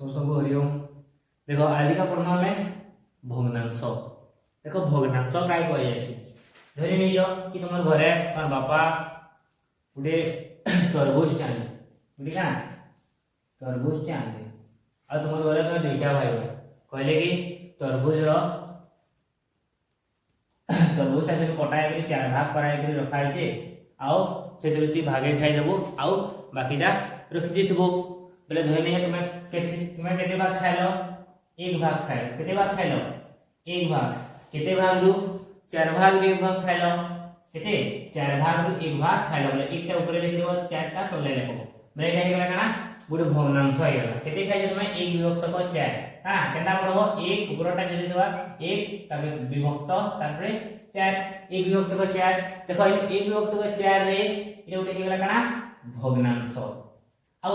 सबको हरिओम। देखो आज का पढ़ना में भग्नांश। देखो भग्नांश काय कहि आसी धरि नै जो कि तुम घरे तोर बापा गुटे तरबूज चाहे गुटे का तरबूज चाहे आ तुम घरे तो दुईटा भाई कहले कि तरबूज तरबूज से कटा है चार भाग कराई रखा है आउ से भागे खाई देबो आउ बाकीटा रखि देथबो बोले धोने तुम केते भाग खाइलो एक भाग खाइलो केते भाग खाइलो एक भाग केते भाग रु चार भाग रे एक भाग खाइलो केते चार भाग रु एक भाग खाइलो बोले एकटा ऊपर लिखि देबो चारटा तले लिखबो बोले एटा हे गेला काना गुटे भग्नांश हे गेला केते खाइलो तुम एक विभक्त को चार हां केनटा पड़बो एक ऊपरटा जदि देबा एक तबे विभक्त तारपरे चार एक विभक्त को चार देखो एक विभक्त को चार रे एटा गुटे हे गेला काना भग्नांश आउ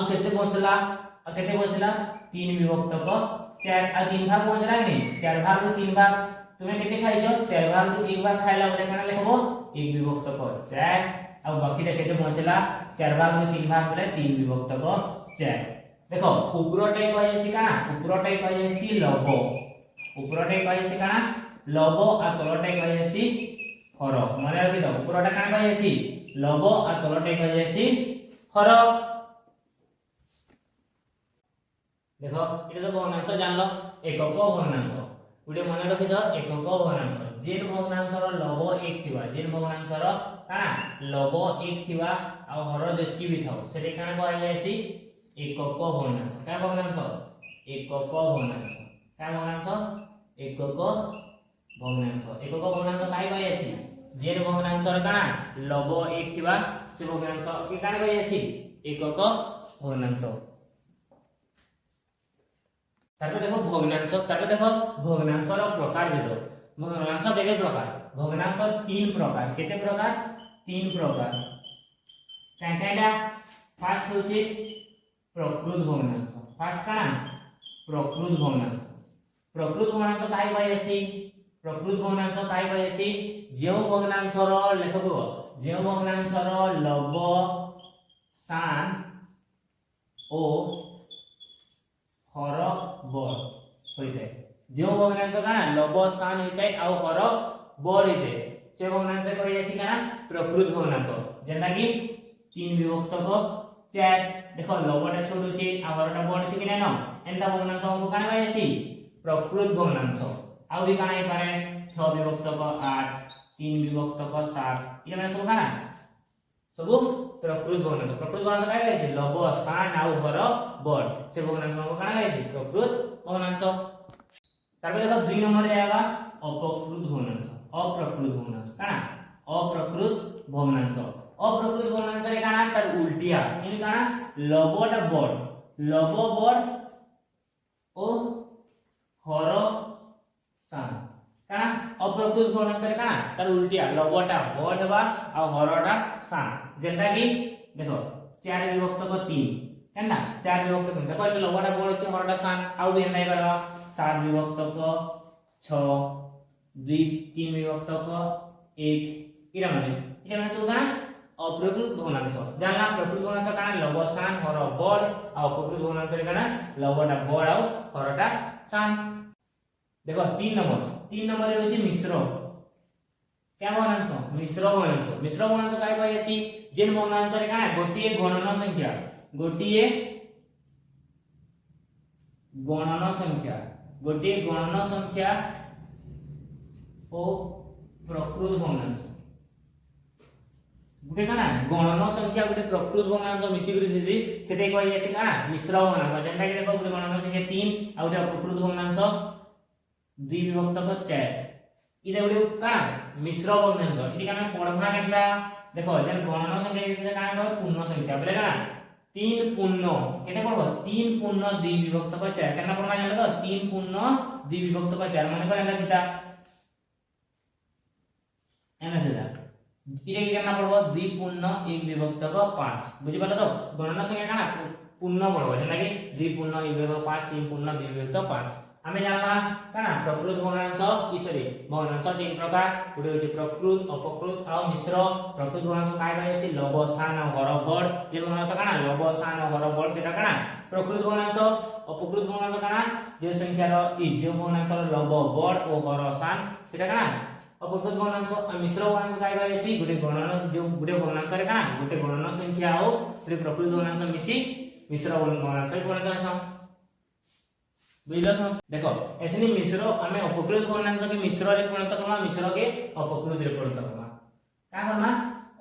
केते बचला तीन विभक्त को चार आ तीन भाग बचला नहीं चार भाग रो तीन भाग तुम्हें केते खाइछो चार भाग रो एक भाग खाइला बोले काना लिखबो एक विभक्त को चार आ बाकीटा केते बचला चार भाग रो तीन भाग बोले तीन विभक्त को चार देखो ऊपरटाई कहि काना ऊपरटाई कहि लब ऊपरटाई कहि काना लब आ तलटाई कहि हर माने रखि दो ऊपरटा काना कहि लब आ तलटाई कहि हर देखो ये तो भग्नांश जान लो एकक भग्नांश गुटे मन रखि दो एकक भग्नांश जेन भग्नांश रो लब 1 थिबा जेन भग्नांश रो काना लब 1 थिबा आ हर जति भी थाउ सेटे काना कहै जायसी एकक भग्नांश का भग्नांश एकक भग्नांश का भग्नांश एकक भग्नांश काई कहै जायसी जेन भग्नांश रो काना लब 1 थिबा से भग्नांश के काना कहै जायसी एकक भग्नांश तारपे देखो भग्नांश तारपे देखो भग्नांश रो प्रकार भेद भग्नांश केते प्रकार भग्नांश तीन प्रकार केते प्रकार तीन प्रकार काईटा फर्स्ट होची प्रकृत भग्नांश फर्स्ट काना प्रकृत भग्नांश काई कहैसी प्रकृत भग्नांश काई कहैसी जेउ भग्नांश रो लेखबो जेउ भग्नांश रो लब सान ओ हर बड़ होइते जो भग्नांश काना लब सान होइते आ हर बड़ होइते से भग्नांश कहि जासी काना प्रकृत भग्नांश जेना कि तीन विभक्त को चार देखो लबटा छोट होची आ हरटा बड़ होची कि नै न एंता भग्नांश को काना कहि जासी प्रकृत भग्नांश आ भी काना हे पारे 6 विभक्त को 8 3 विभक्त को 7 इरा माने सब काना सब प्रकृत भग्नांश काय कहै छै लब सान आ हर बड़ से भग्नांश को काना कहै छै प्रकृत भग्नांश तारपे देखो 2 नंबर रे आबा अप्रकृत भग्नांश काना अप्रकृत भग्नांश रे काना तार उल्टिया इन काना लबटा बड़ ओ हर सान काना अप्रकृत भग्नांश रे काना तार उल्टिया लबटा बड़ हेबा आ हरटा सान जेंटा कि देखो 4 विभक्त को 3 केना 4 विभक्त को देखो लबटा बड़ छै हरटा सान आउ भी नै करा 7 विभक्त को 6 2 3 विभक्त को 1 इरा माने सब काना अप्रकृत भग्नांश जानला प्रकृत भग्नांश काना लब सान हर बड़ आ अप्रकृत भग्नांश रे काना लबटा बड़ आ हरटा सान देखो 3 नंबर रे होची मिश्र क्या भग्नांश मिश्र भग्नांश काय कहैसी जेन भग्नांश रे काना गोटिए गणन संख्या ओ प्रकृत भग्नांश गुटे काना गणन संख्या गुटे प्रकृत भग्नांश मिसी करी दिसी सेते कहि जासी काना मिश्र भग्नांश जेंटा कि देखो गुटे गणन संख्या 3 आ गुटे प्रकृत भग्नांश 2 विभक्त को 4 इदा गुटे काना मिश्र भग्नांश इति काना पढना केनता देखो जेन गणन संख्या इति काना पूर्ण संख्या बोले काना 3 पूर्ण केते पढबो 3 पूर्ण 2 विभक्त को 4 केना पढना जानो तो 3 पूर्ण 2 विभक्त को 4 माने कोन किता एना सेदा इरे केना पढबो 2 पूर्ण 1 विभक्त को 5 बुझि पालो तो गणन संख्या काना पूर्ण पढबो जेना कि 2 पूर्ण 1 विभक्त को 5 3 पूर्ण 2 विभक्त को 5 आमे जानला काना प्रकृत भग्नांश भग्नांश तीन प्रकार गुटे होची प्रकृत अपकृत आ मिश्र प्रकृत भग्नांश काय कहैसी लब सान आ हर बड़ जे भग्नांश काना लब सान आ हर बड़ सेटा काना प्रकृत भग्नांश अपकृत भग्नांश काना जो संख्या रो ई जो भग्नांश रो लब बड़ ओ हर सान सेटा काना अपकृत भग्नांश मिश्र भग्नांश काय कहैसी गुटे गणन जो गुटे भग्नांश रे काना गुटे गणन संख्या ओ गुटे प्रकृत भग्नांश मिसी मिश्र भग्नांश रे परिणत हस बुझलो समझ देखो ऐसे मिश्र हमें अपकृत भग्नांश के मिश्र रे परिणत करना मिश्र के अपकृत रे परिणत करना का करना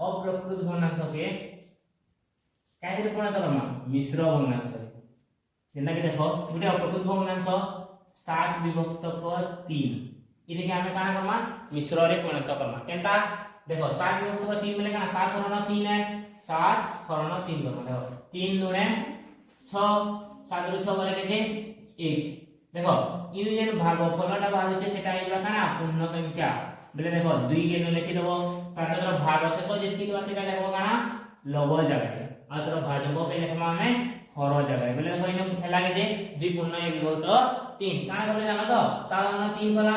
अप्रकृत भग्नांश के काय रे परिणत करना मिश्र भग्नांश जेना कि देखो गुटे अपकृत भग्नांश 7 विभक्त पर 3 इथे के हमें काना करना मिश्र रे परिणत करना केनता देखो 7 विभक्त पर 3 मिले काना 7 हरण 3 है 7 हरण 3 करना देखो 3 दुणे 6 7 रु 6 गले केते 1 देखो इन जेन भागफलटा बाहर छे सेटा आइबा काना पूर्ण संख्या बेले देखो 2 के न लिखि देबो तार भाग शेष जेति के सेटा लेखबो काना लव जगह आ तर भाजक के लेखमा हमें हर जगह बेले देखो इन हेला के जे 2 पूर्ण 1 विभक्त 3 काना करले जानो तो साधारण 3 गला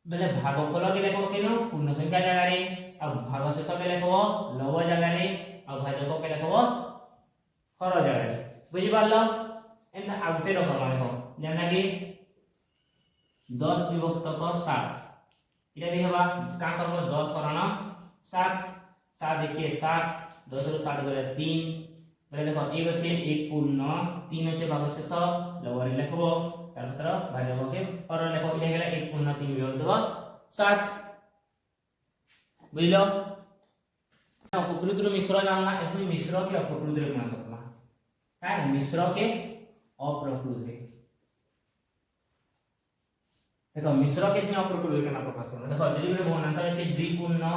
बेले भागफल के लेखबो केनो पूर्ण संख्या जगह रे आ भाग शेष के लेखबो लव जगह रे आ भाजक के लेखबो हर जगह रे बुझि पारलो एंड आउटे रकम देखो जेना कि 10 विभक्त को 7 इटा भी हवा का करबो 10 हरण 7 7 देखिए 7 10 रो 7 गले 3 बेले देखो 1 अछि 1 पूर्ण 3 अछि भाग शेष लवर लिखबो तार तरह भाजक के और लिखो इटा गेला 1 पूर्ण 3 विभक्त 7 बुझलो अपकृत रो मिश्र जानना इसमें मिश्र के अपकृत रे गुणा करना काय मिश्र के अप्रकृत रे देखो मिश्र के इसमें अप्रकृत रे केना प्रकाश करना देखो यदि बे भग्नांश अछि 2 पूर्ण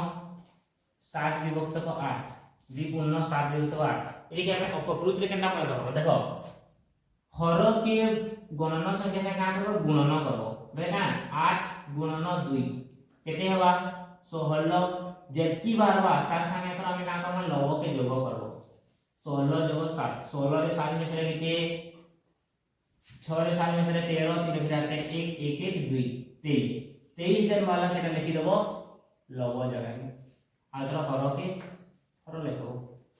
7 विभक्त को 8 2 पूर्ण 7 विभक्त को 8 एदि के हमें अपकृत रे केना प्रकाश करबो देखो हर के गणन संख्या से का करबो गुणन करबो बे ना 8 गुणन 2 केते हवा 16 जेति बारवा तार संगे तो हमें का करबो लव के जोग करबो 16 जोग 7 16 रे 7 मिश्र केते 6 रे 7 मिश्र 13 3 फिर आते 1 1 1 2 23 23 से वाला सेटा लिखि देबो लव जगह में आतर हर के हर लिखो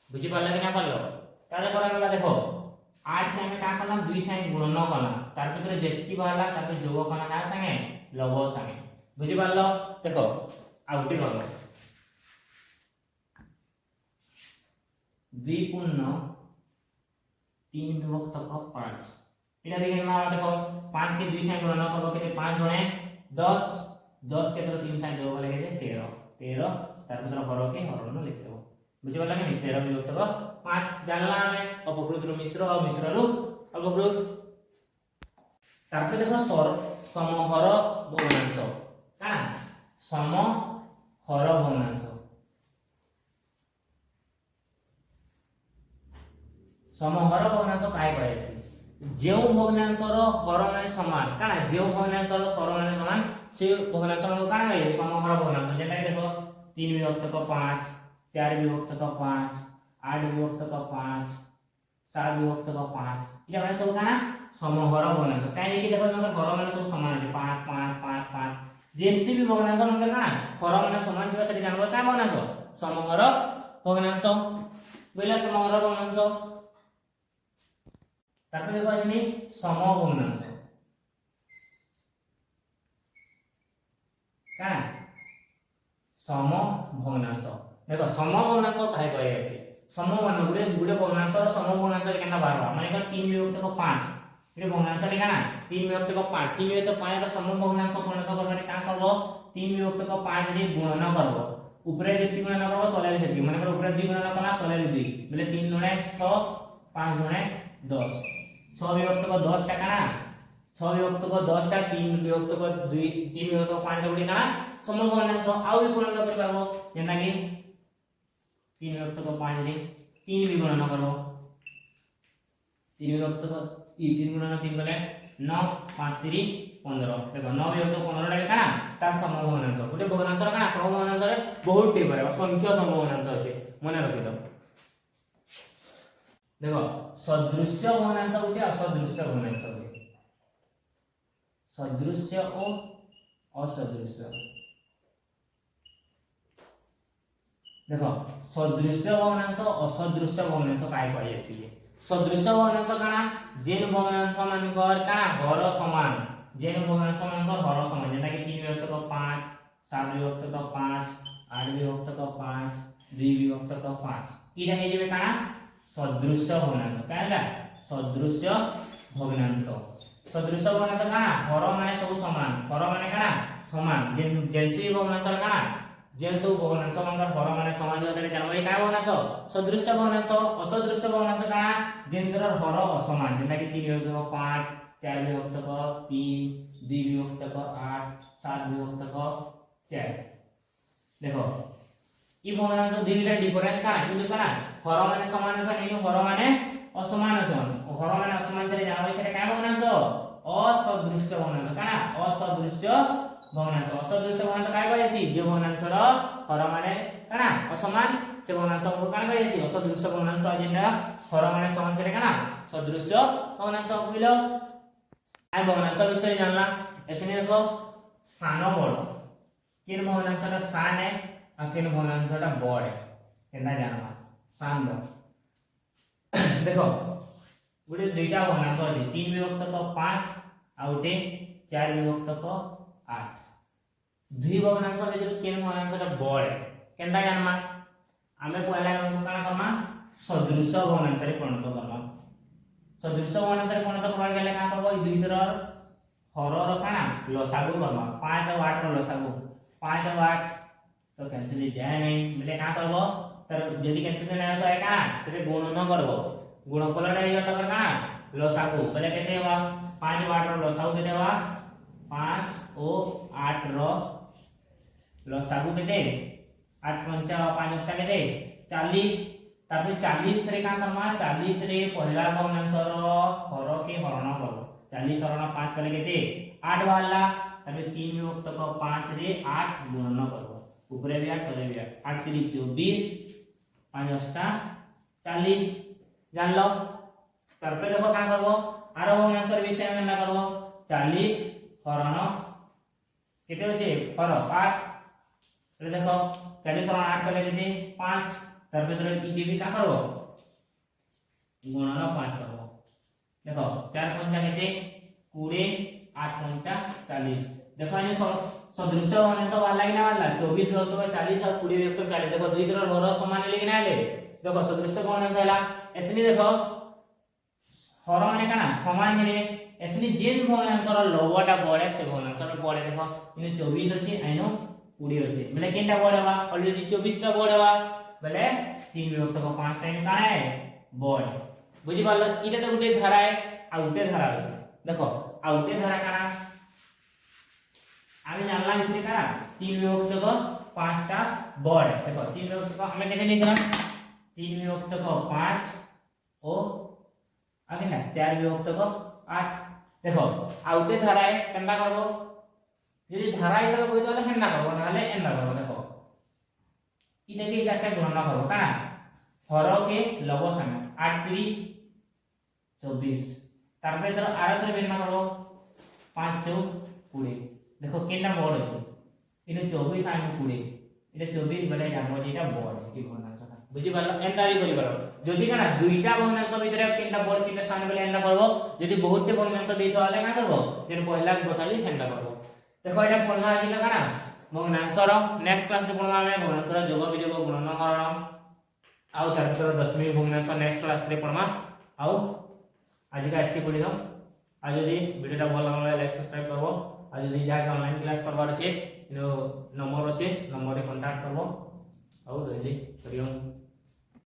बुझि पाला कि ना पालो ताले करा गला देखो 8 के हमें का करना 2 से गुणन करना तार भीतर जेति वाला ताके जोग करना का संगे लव संगे बुझि पालो देखो आउटे करलो 2 पूर्ण 3 विभक्त को 5 इटा भी हम देखो 5 के 2 से गुणन करबो केते 5 गुणे 10 10 के तो 3 से जोग लगे 13 13 तार भीतर हर के हरण लिख देबो बुझि पाला कि 13 विभक्त को 5 जानला हमें अपकृत रो मिश्र और मिश्र रो अपकृत तार पे देखो समहर भग्नांश काना समहर भग्नांश समहर भग्नांश काय कहैसी जेउ भग्नांश रो हर माने समान काना जेउ भग्नांश रो हर माने समान से भग्नांश रो काना कहै समहर भग्नांश जेना देखो 3 विभक्त को 5 4 विभक्त को 5 8 विभक्त को 5 7 विभक्त को 5 इटा माने सब काना समहर भग्नांश काहे कि देखो हमर हर माने सब समान है 5 5 5 5 जेनसी भी भग्नांश हमर काना हर माने समान दिबा से जानबो का भग्नांश समहर भग्नांश बोला समहर भग्नांश तारपरे देखो आजनी सम भग्नांश का सम भग्नांश देखो सम भग्नांश काहे कहै अछि सम मान गुडे गुडे भग्नांश और सम भग्नांश रे केना बारवा माने 3 विभक्त को 5 रे भग्नांश रे काना 3 विभक्त को 5 3 विभक्त 5 रो सम भग्नांश परिणत करबारे का करबो 3 विभक्त को 5 रे गुणन करबो ऊपरे जेति गुणन करबो तले सेति माने ऊपरे 2 गुणन करना तले 2 बोले 3 गुणे 6 5 गुणे 10 6 विभक्त को 10 टा काना 6 विभक्त को 10 टा 3 विभक्त को 2 3 विभक्त को 5 गुडी काना सम भग्नांश आउ गुणन कर परबो जेना कि 3 विभक्त को 5 रे 3 भी गुणन करबो 3 विभक्त को 3 गुणन 3 गले 9 5 3 15 देखो 9 विभक्त 15 टा काना तार सम भग्नांश गुटे भग्नांश काना सम भग्नांश रे बहुत टे परबो संख्या सम भग्नांश अछि मने रखि दो देखो सदृश्य भग्नांश गुटे असदृश्य भग्नांश गुटे सदृश्य और असदृश्य देखो सदृश्य भग्नांश असदृश्य भग्नांश काय कहै अछि सदृश भग्नांश काना जेन भग्नांश मानकर काना हर समान जेन भग्नांश मानकर हर समान जेना कि 3 विभक्त का 5 7 विभक्त का 5 8 विभक्त का 5 2 विभक्त का 5 इरा हे जेबे काना सदृश भग्नांश काना सदृश भग्नांश काना हर माने सब समान हर माने काना समान जेनसी भग्नांश काना जेन सब भग्नांश मानकर हर माने समान होतले जानबे का भग्नांश सदृश भग्नांश असदृश भग्नांश काना जेनकर हर असमान जेना कि 3 विभक्त का 5 4 विभक्त का 3 2 विभक्त का 8 7 विभक्त का 4 देखो ई भग्नांश दुईटा डिफरेंस काना किंतु काना हर माने समान असन इनु हर माने असमान असन हर माने असमान तरे जानबे सेटा का भग्नांश असदृश भग्नांश काना असदृश भग्नांश काय कहैसी जे भग्नांश र हर माने काना असमान से भग्नांश को काना कहैसी असदृश भग्नांश जेना हर माने समान से काना सदृश भग्नांश कहिलो आ भग्नांश विषय जानला एसने देखो सान बड़ किन भग्नांश रा सान है आ किन भग्नांश रा बड़ है केना जानबा सान बड़ देखो गुटे दुईटा भग्नांश अछि 3 विभक्त का 5 आ उटे 4 विभक्त का 8 दुई भग्नांश भितर केन भग्नांश रा बड़ है केनता जानबा आमे पहला नंबर काना करमा सदृश भग्नांश रे परिणत करमा सदृश भग्नांश रे परिणत करबा गेले का करबो दुई थर हर रो काना लसागु करमा 5 और 8 रो लसागु 5 और 8 तो कैंसिल जाय नहीं बोले का करबो तर यदि कैंसिल ना तो का सेटे गुण न करबो गुण कलटा हे जटा का लसागु बोले केते बा 5 और 8 रो लसागु केते बा 5 और 8 रो लसागु केते 8 5 5 केते 40 तापर 40 रे का करमा 40 रे पहला भग्नांश रो हर के हरण करबो 40 हरण 5 कले केते 8 बाहरला तापर 3 विभक्त का 5 रे 8 गुणन करबो ऊपरे भी 8 तले भी 8 3 24 5 40 जान लो तापर देखो का करबो आरो भग्नांश विषय में ना करबो 40 हरण केते होचे हर 8 तो देखो 40 हरण 8 कले केते 5 तार भीतर ई भी का करबो गुणन 5 करबो देखो 4 5 केते 20 8 5 40 देखो ये सदृश भग्नांश वाला कि ना वाला 24 विभक्त का 40 और 20 विभक्त का 40 देखो दुई तरह हर समान लेकिन आले देखो सदृश भग्नांश वाला ऐसे देखो हर माने काना समान रे ऐसे जेन भग्नांश रो लवटा बड़े से भग्नांश रो बड़े देखो इन 24 अछि आइनो 20 अछि बोले केनटा बड़ेवा ऑलरेडी 24 टा बड़ेवा बोले 3 विभक्त का 5 टाइम काना है बड़ बुझी पालो इटा तो गुटे धारा है आ गुटे धारा अछि देखो आ गुटे धारा काना आमे जानला इतने काना 3 विभक्त का 5 टा बड़ देखो 3 विभक्त का हमें केते लिखला 3 विभक्त का 5 ओ आगे ना 4 विभक्त का 8 देखो आउटे धारा है केनता करबो यदि धारा हिसाब कोइ तले हेना करबो नाले एना करबो देखो इटा के इटा से गणना करबो काना हर के लव संग 8 3 24 तार पे तर आर से गणना करबो 5 4 20 देखो केना बड़ अछि इने 24 आइ 20 इने 24 बले जानबो जेटा बड़ की भग्नांश बुझी पालो एंटा भी करि पालो जदि काना दुईटा भग्नांश भितर केनटा बड़ केनटा सान बले एंटा करबो जदि बहुतटे भग्नांश देइ थाले का करबो जेन पहिला बताली हेंटा करबो देखो एटा पढला आजिला काना भग्नांश रो नेक्स्ट क्लास रे पढला हमें भग्नांश रो जोग विजोग गुणन हरण आउ तारपर दशमी भग्नांश नेक्स्ट क्लास रे पढमा आउ आज का एटके पढि दो आज यदि वीडियोटा भल लागला लाइक सब्सक्राइब करबो आज यदि जाके ऑनलाइन क्लास करबार छे नंबर अछि नंबर रे कांटेक्ट करबो आउ रहिली हरिओम।